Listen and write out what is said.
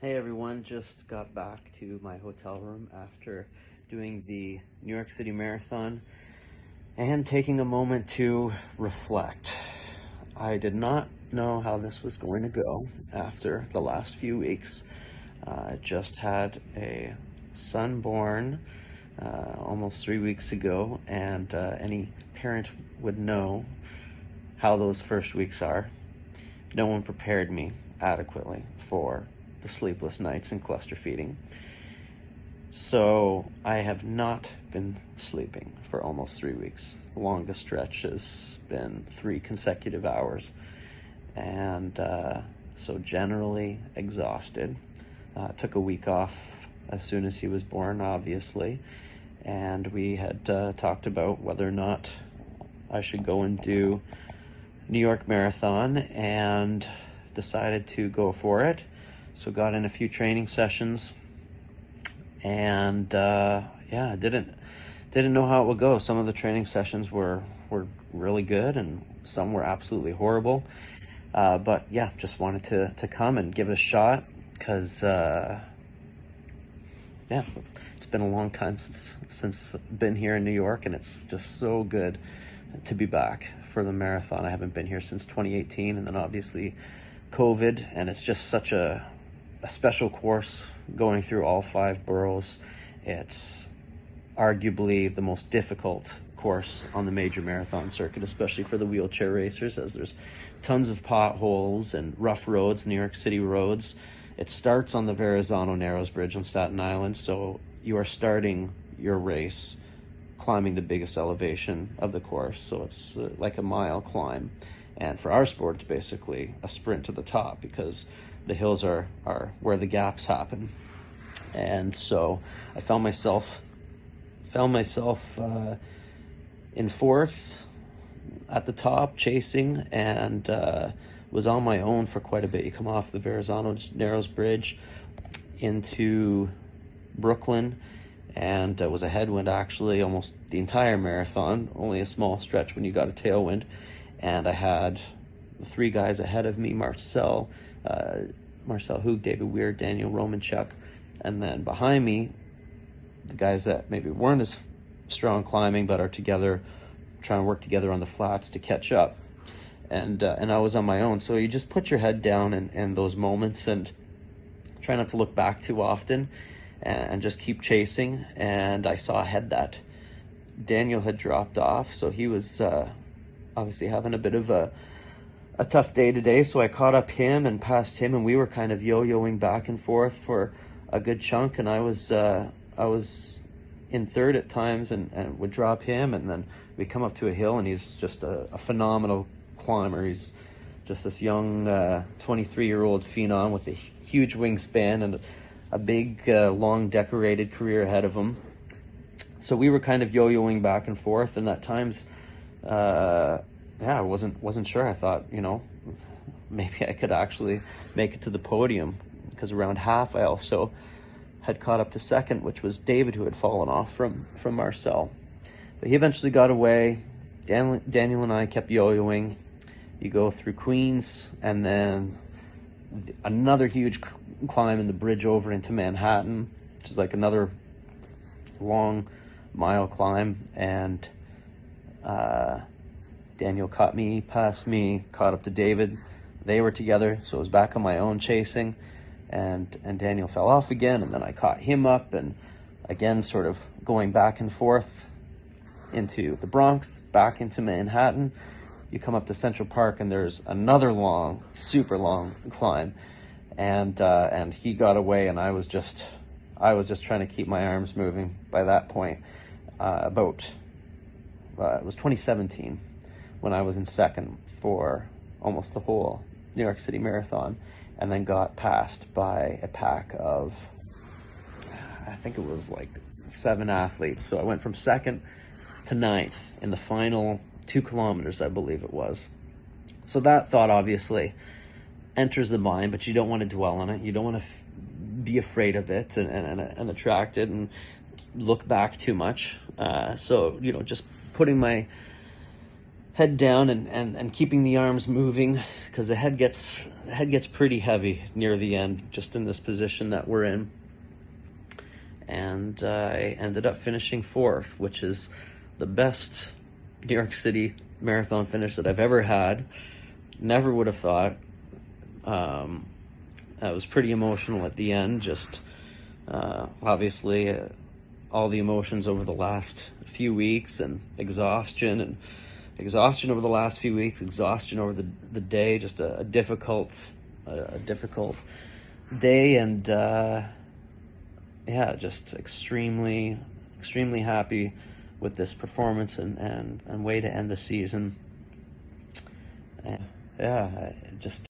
Hey everyone, just got back to my hotel room after doing the New York City Marathon and taking a moment to reflect. I did not know how this was going to go after the last few weeks. I just had a son born almost 3 weeks ago, and any parent would know how those first weeks are. No one prepared me adequately for the sleepless nights and cluster feeding. So I have not been sleeping for almost 3 weeks. The longest stretch has been 3 consecutive hours. And so generally exhausted. Took a week off as soon as he was born, obviously. And we had talked about whether or not I should go and do New York Marathon, and decided to go for it. So got in a few training sessions, and yeah, didn't know how it would go. Some of the training sessions were really good, and some were absolutely horrible. But yeah, just wanted to come and give it a shot, because yeah, it's been a long time since been here in New York, and it's just so good to be back for the marathon. I haven't been here since 2018, and then obviously COVID, and it's just such a special course going through all 5 boroughs. It's arguably the most difficult course on the major marathon circuit, especially for the wheelchair racers, as there's tons of potholes and rough roads, New York City roads. It starts on the Verrazano Narrows Bridge on Staten Island, so you are starting your race climbing the biggest elevation of the course, so it's like a mile climb. And for our sport, it's basically a sprint to the top, because the hills are where the gaps happen. And so I found myself in 4th at the top chasing, and was on my own for quite a bit. You come off the Verrazano Narrows Bridge into Brooklyn, and it was a headwind actually almost the entire marathon, only a small stretch when you got a tailwind. And I had 3 guys ahead of me: Marcel Hoog, David Weir, Daniel Romanchuk. And then behind me, the guys that maybe weren't as strong climbing but are together, trying to work together on the flats to catch up. And I was on my own. So you just put your head down in those moments and try not to look back too often, and just keep chasing. And I saw ahead that Daniel had dropped off, so he was obviously having a bit of a tough day today. So I caught up him and passed him, and we were kind of yo-yoing back and forth for a good chunk. And I was in 3rd at times, and would drop him, and then we come up to a hill, and he's just a phenomenal climber. He's just this young 23-year-old phenom with a huge wingspan and a big long decorated career ahead of him. So we were kind of yo-yoing back and forth, and at times yeah, I wasn't sure. I thought, maybe I could actually make it to the podium, because around half I also had caught up to 2nd, which was David, who had fallen off from Marcel. But he eventually got away. Daniel and I kept yo-yoing. You go through Queens, and then another huge climb in the bridge over into Manhattan, which is like another long mile climb. And Daniel caught me, passed me, caught up to David. They were together, so I was back on my own chasing, and Daniel fell off again, and then I caught him up, and again sort of going back and forth into the Bronx, back into Manhattan. You come up to Central Park, and there's another long, super long climb, and he got away, and I was just trying to keep my arms moving by that point. It was 2017 when I was in 2nd for almost the whole New York City Marathon, and then got passed by a pack of, I think it was like 7 athletes. So I went from 2nd to 9th in the final 2 kilometers, I believe it was. So that thought obviously enters the mind, but you don't want to dwell on it. You don't want to be afraid of it and attract it and look back too much. So, just putting my head down and keeping the arms moving, because the head gets pretty heavy near the end, just in this position that we're in. And I ended up finishing 4th, which is the best New York City marathon finish that I've ever had. Never would have thought. I was pretty emotional at the end, just obviously all the emotions over the last few weeks, and exhaustion over the last few weeks, exhaustion over the day, just a difficult day, and yeah, just extremely happy with this performance and way to end the season. Yeah, just